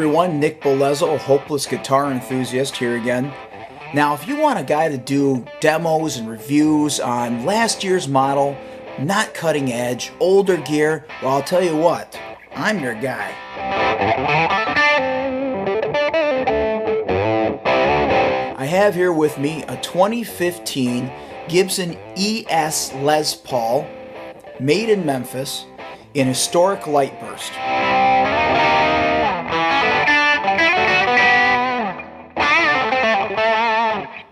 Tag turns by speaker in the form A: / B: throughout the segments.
A: everyone, Nick Bellezza, a hopeless guitar enthusiast here again. Now if you want a guy to do demos and reviews on last year's model, not cutting edge, older gear, well I'll tell you what, I'm your guy. I have here with me a 2015 Gibson ES Les Paul, made in Memphis, in historic Lightburst.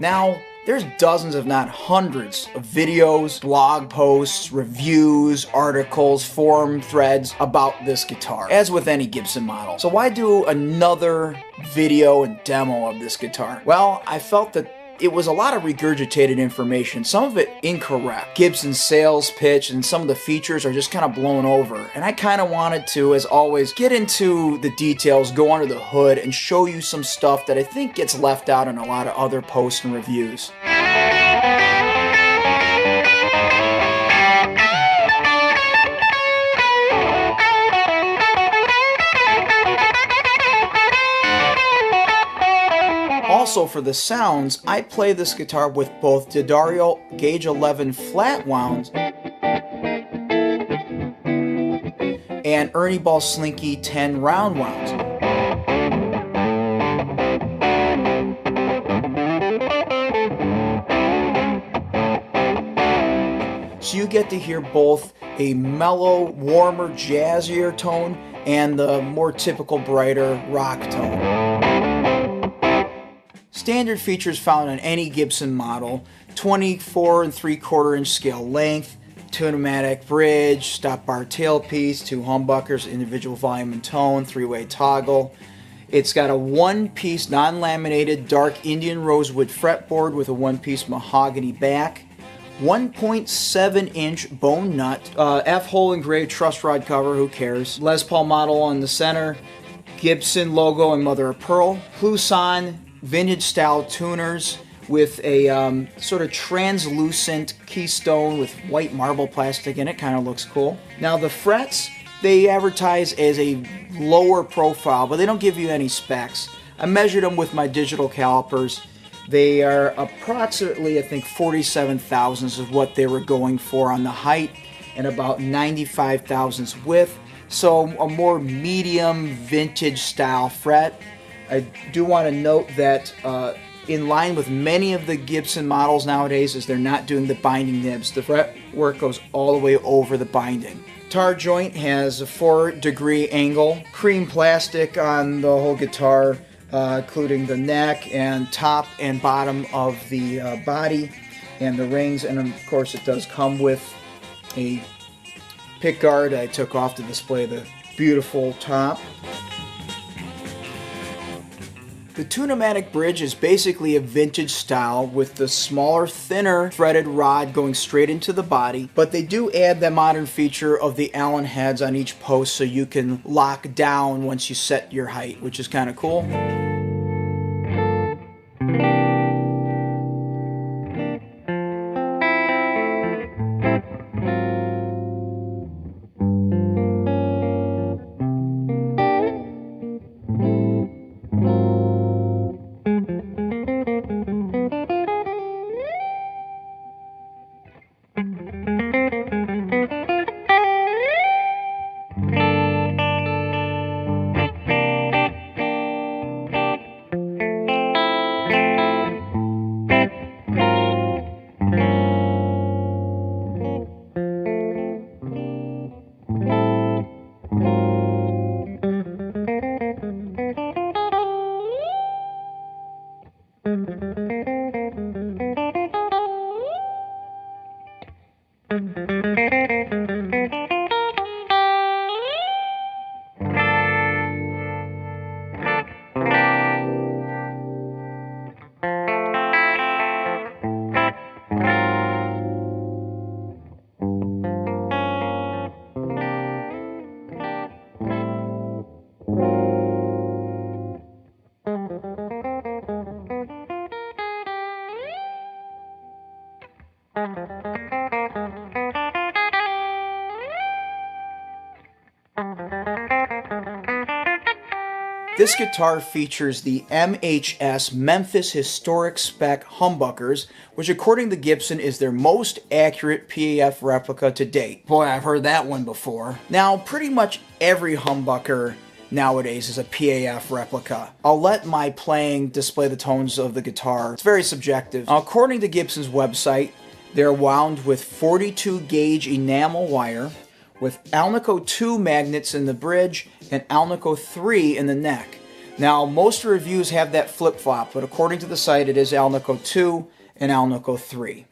A: Now, there's dozens if not hundreds of videos, blog posts, reviews, articles, forum threads about this guitar, as with any Gibson model. So why do another video and demo of this guitar? Well, I felt that it was a lot of regurgitated information, some of it incorrect. Gibson's sales pitch and some of the features are just kind of blown over. And I kind of wanted to, as always, get into the details, go under the hood, and show you some stuff that I think gets left out in a lot of other posts and reviews. Also for the sounds, I play this guitar with both D'Addario Gauge 11 flat wounds and Ernie Ball Slinky 10 round wounds. So you get to hear both a mellow, warmer, jazzier tone and the more typical, brighter rock tone. Standard features found on any Gibson model: 24 3/4 inch scale length, tune-o-matic bridge, stop bar tailpiece, 2 humbuckers, individual volume and tone, 3-way toggle. It's got a one-piece non-laminated dark Indian rosewood fretboard with a one-piece mahogany back, 1.7 inch bone nut, F-hole engraved truss rod cover, who cares, Les Paul model on the center, Gibson logo and mother of pearl, Kluson vintage style tuners with a sort of translucent keystone with white marble plastic in it. Kind of looks cool. Now the frets, they advertise as a lower profile, but they don't give you any specs. I measured them with my digital calipers. They are approximately, I think, 47 thousandths of what they were going for on the height and about 95 thousandths width. So a more medium vintage style fret. I do want to note that in line with many of the Gibson models nowadays is they're not doing the binding nibs. The fretwork goes all the way over the binding. Guitar joint has a 4-degree angle, cream plastic on the whole guitar, including the neck and top and bottom of the body and the rings, and of course it does come with a pick guard I took off to display the beautiful top. The tune-o-matic bridge is basically a vintage style with the smaller, thinner threaded rod going straight into the body, but they do add the modern feature of the Allen heads on each post so you can lock down once you set your height, which is kind of cool. This guitar features the MHS Memphis Historic Spec Humbuckers, which according to Gibson is their most accurate PAF replica to date. Boy, I've heard that one before. Now, pretty much every humbucker nowadays is a PAF replica. I'll let my playing display the tones of the guitar. It's very subjective. According to Gibson's website, they're wound with 42 gauge enamel wire, with Alnico 2 magnets in the bridge and Alnico 3 in the neck. Now, most reviews have that flip-flop, but according to the site, it is Alnico 2 and Alnico 3.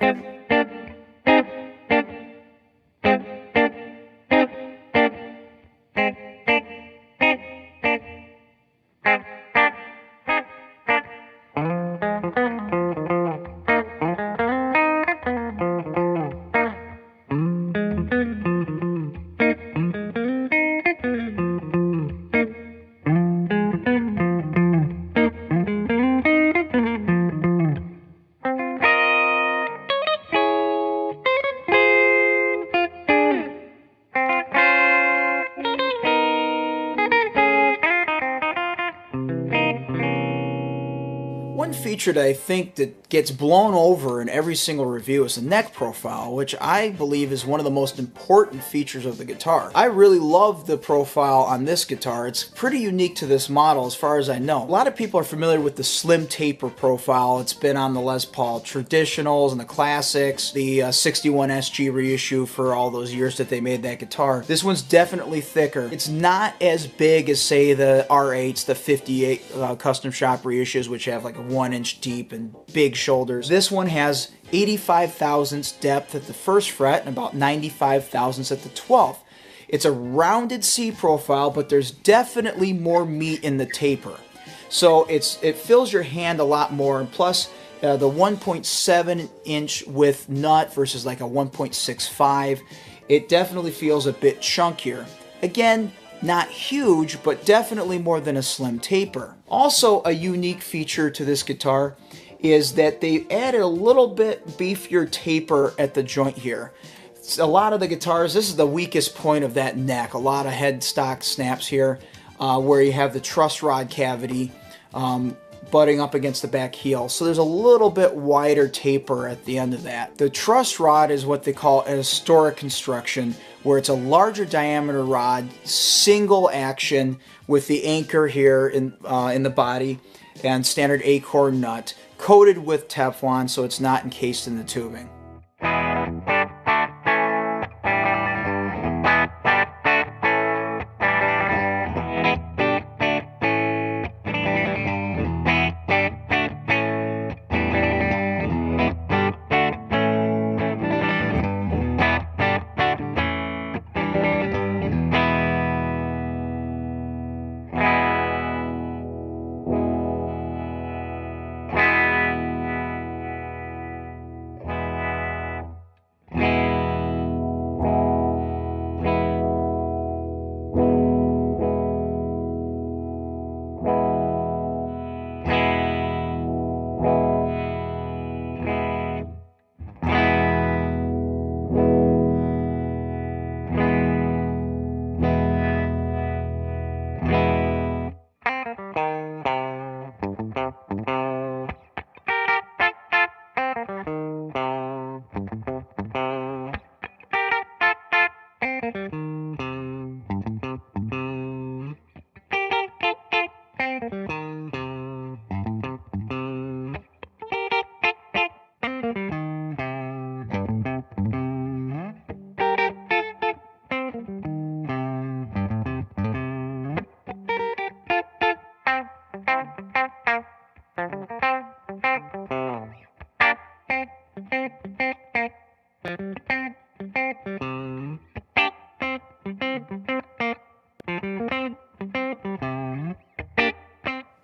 A: One feature that I think that gets blown over in every single review is the neck profile, which I believe is one of the most important features of the guitar. I really love the profile on this guitar. It's pretty unique to this model as far as I know. A lot of people are familiar with the slim taper profile. It's been on the Les Paul Traditionals and the Classics, the 61 SG reissue for all those years that they made that guitar. This one's definitely thicker. It's not as big as, say, the R8s, the 58 custom shop reissues, which have like a 1-inch deep and big shoulders. This one has 85 thousandths depth at the first fret and about 95 thousandths at the 12th. It's a rounded C profile, but there's definitely more meat in the taper. So it fills your hand a lot more, and plus the 1.7 inch width nut versus like a 1.65, it definitely feels a bit chunkier. Again, not huge, but definitely more than a slim taper. Also, a unique feature to this guitar is that they added a little bit beefier taper at the joint here. A lot of the guitars, this is the weakest point of that neck. A lot of headstock snaps here where you have the truss rod cavity butting up against the back heel. So there's a little bit wider taper at the end of that. The truss rod is what they call a historic construction, where it's a larger diameter rod, single action with the anchor here in the body and standard acorn nut, coated with Teflon so it's not encased in the tubing.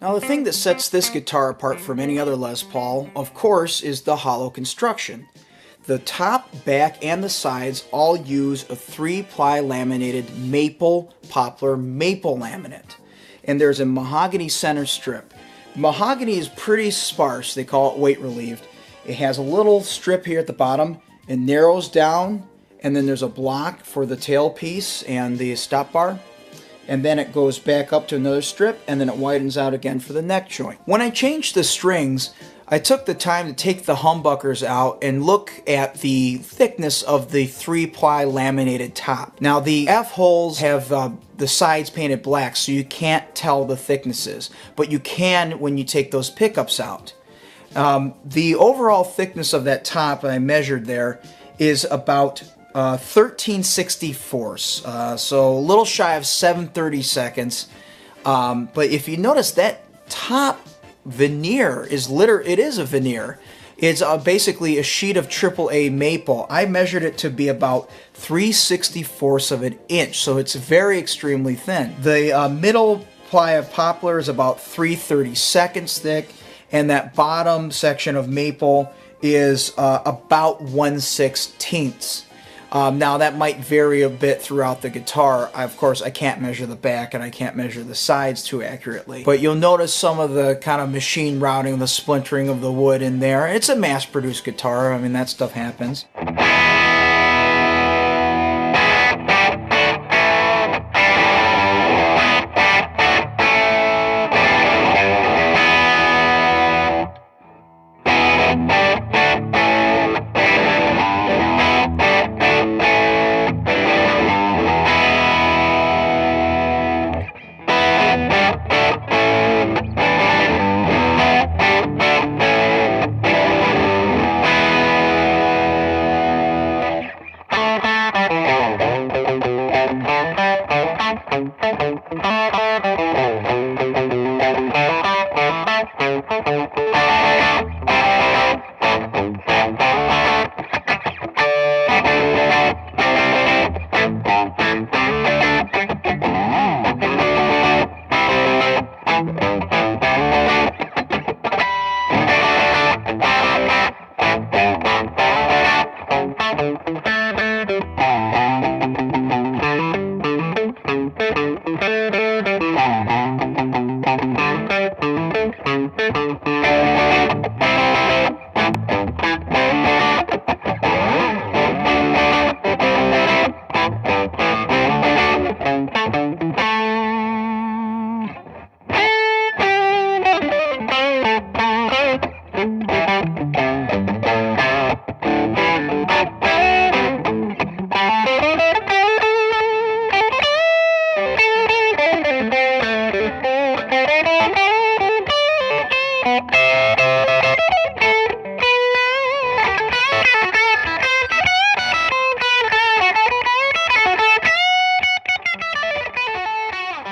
A: Now, the thing that sets this guitar apart from any other Les Paul, of course, is the hollow construction. The top, back, and the sides all use a 3-ply laminated maple, poplar, maple laminate. And there's a mahogany center strip. Mahogany is pretty sparse. They call it weight relieved. It has a little strip here at the bottom. It narrows down, and then there's a block for the tailpiece and the stop bar. and then it goes back up to another strip, and then it widens out again for the neck joint. When I changed the strings, I took the time to take the humbuckers out and look at the thickness of the 3-ply laminated top. Now the F-holes have the sides painted black, so you can't tell the thicknesses, but you can when you take those pickups out. The overall thickness of that top I measured there is about 13/64, so a little shy of 7/32. But if you notice, that top veneer is it is a veneer. It's basically a sheet of AAA maple. I measured it to be about 3/64 of an inch, so it's very extremely thin. The middle ply of poplar is about 3/32 thick, and that bottom section of maple is about 1/16. Now that might vary a bit throughout the guitar. Of course, I can't measure the back and I can't measure the sides too accurately. But you'll notice some of the kind of machine routing, the splintering of the wood in there. It's a mass-produced guitar. I mean, that stuff happens.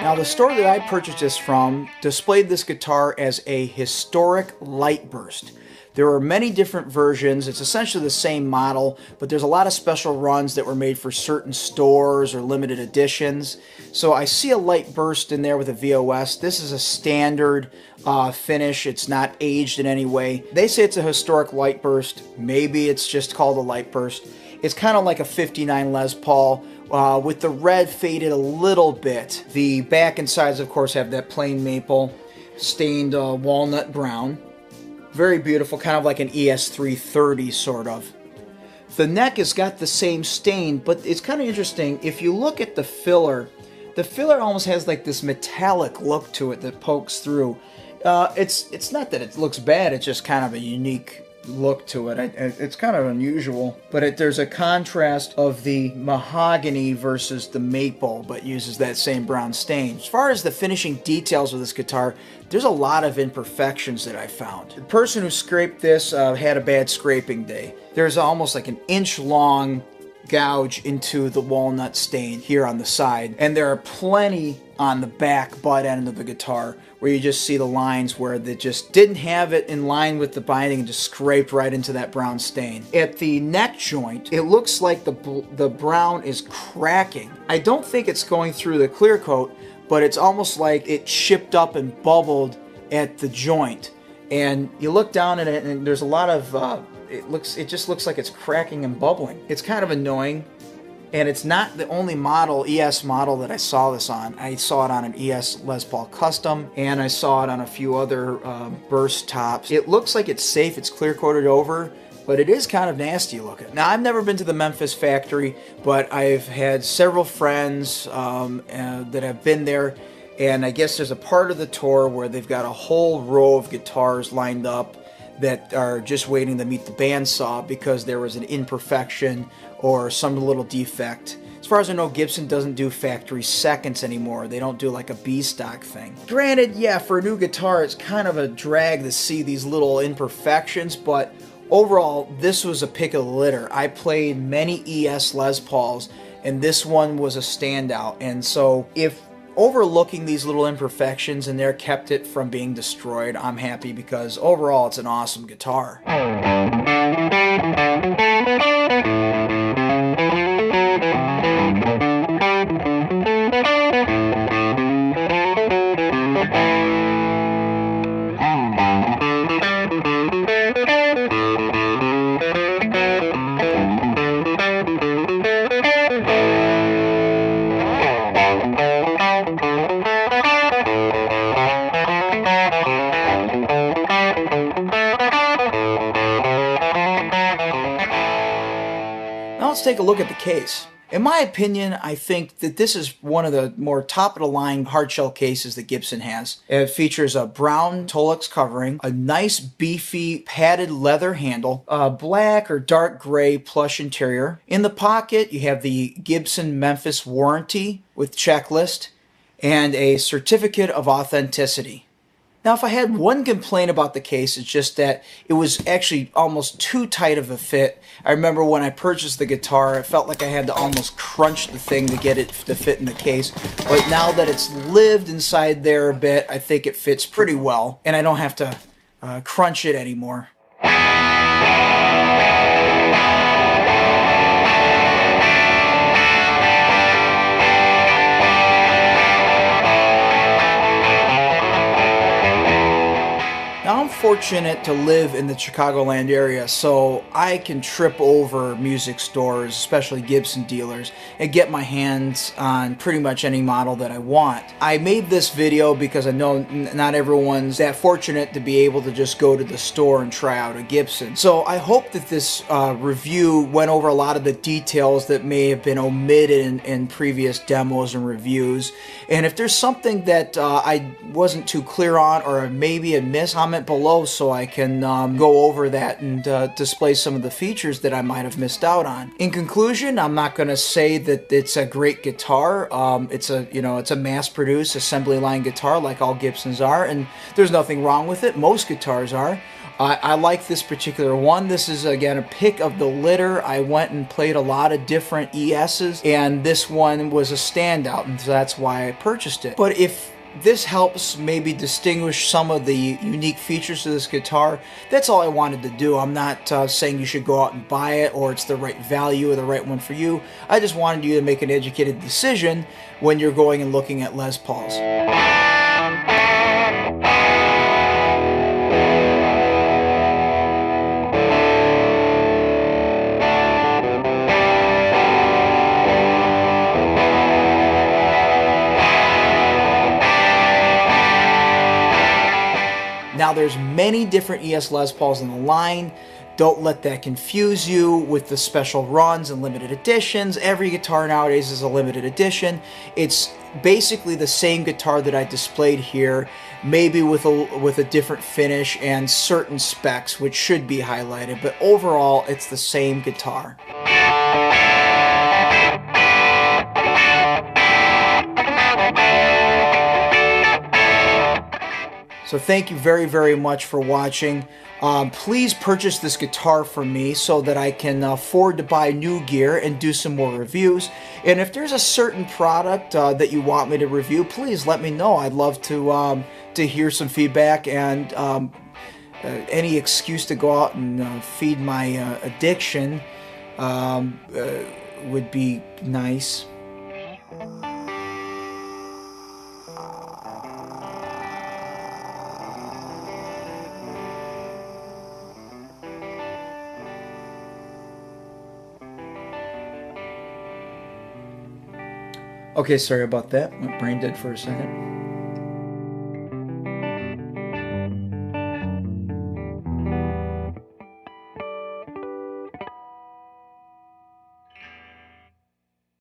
A: Now, the store that I purchased this from displayed this guitar as a historic light burst. There are many different versions. It's essentially the same model, but there's a lot of special runs that were made for certain stores or limited editions. So I see a light burst in there with a VOS. This is a standard finish. It's not aged in any way. They say it's a historic light burst. Maybe it's just called a light burst. It's kind of like a 59 Les Paul, with the red faded a little bit. The back and sides, of course, have that plain maple stained walnut brown. Very beautiful, kind of like an ES330 sort of. The neck has got the same stain, but it's kind of interesting. If you look at the filler almost has like this metallic look to it that pokes through. It's not that it looks bad, it's just kind of a unique look to it. It's kind of unusual, but there's a contrast of the mahogany versus the maple, but uses that same brown stain. As far as the finishing details of this guitar, there's a lot of imperfections that I found. The person who scraped this had a bad scraping day. There's almost like an inch-long gouge into the walnut stain here on the side, and there are plenty on the back butt end of the guitar where you just see the lines where they just didn't have it in line with the binding and just scraped right into that brown stain. At the neck joint, it looks like the brown is cracking. I don't think it's going through the clear coat, but it's almost like it chipped up and bubbled at the joint. And you look down at it and there's a lot of it just looks like it's cracking and bubbling. It's kind of annoying, and it's not the only model, ES model, that I saw this on. I saw it on an ES Les Paul Custom, and I saw it on a few other burst tops. It looks like it's safe, it's clear coated over, but it is kind of nasty looking. Now, I've never been to the Memphis factory, but I've had several friends that have been there, and I guess there's a part of the tour where they've got a whole row of guitars lined up that are just waiting to meet the bandsaw because there was an imperfection or some little defect. As far as I know, Gibson doesn't do factory seconds anymore. They don't do like a B-stock thing. Granted, yeah, for a new guitar, it's kind of a drag to see these little imperfections, but overall, this was a pick of the litter. I played many ES Les Pauls, and this one was a standout. And so if overlooking these little imperfections and there kept it from being destroyed, I'm happy because overall it's an awesome guitar. Let's take a look at the case. In my opinion, I think that this is one of the more top-of-the-line hardshell cases that Gibson has. It features a brown Tolex covering, a nice beefy padded leather handle, a black or dark gray plush interior. In the pocket, you have the Gibson Memphis warranty with checklist and a certificate of authenticity. Now, if I had one complaint about the case, it's just that it was actually almost too tight of a fit. I remember when I purchased the guitar, I felt like I had to almost crunch the thing to get it to fit in the case. But now that it's lived inside there a bit, I think it fits pretty well, and I don't have to crunch it anymore. Now, I'm fortunate to live in the Chicagoland area, so I can trip over music stores, especially Gibson dealers, and get my hands on pretty much any model that I want. I made this video because I know not everyone's that fortunate to be able to just go to the store and try out a Gibson. So I hope that this review went over a lot of the details that may have been omitted in previous demos and reviews. And if there's something that I wasn't too clear on, or maybe a miss, comment below so I can go over that and display some of the features that I might have missed out on. In conclusion, I'm not going to say that it's a great guitar. It's a mass-produced assembly line guitar like all Gibsons are, and there's nothing wrong with it. Most guitars are. I like this particular one. This is, again, a pick of the litter. I went and played a lot of different ESs, and this one was a standout, and so that's why I purchased it. But if this helps maybe distinguish some of the unique features of this guitar, that's all I wanted to do. I'm not saying you should go out and buy it or it's the right value or the right one for you. I just wanted you to make an educated decision when you're going and looking at Les Pauls. Now, there's many different ES Les Pauls in the line. Don't let that confuse you with the special runs and limited editions. Every guitar nowadays is a limited edition. It's basically the same guitar that I displayed here, maybe with a different finish and certain specs, which should be highlighted. But overall, it's the same guitar. So thank you very, very much for watching. Please purchase this guitar from me so that I can afford to buy new gear and do some more reviews. And if there's a certain product that you want me to review, please let me know. I'd love to hear some feedback, and any excuse to go out and feed my addiction would be nice. Okay, sorry about that. Went brain dead for a second.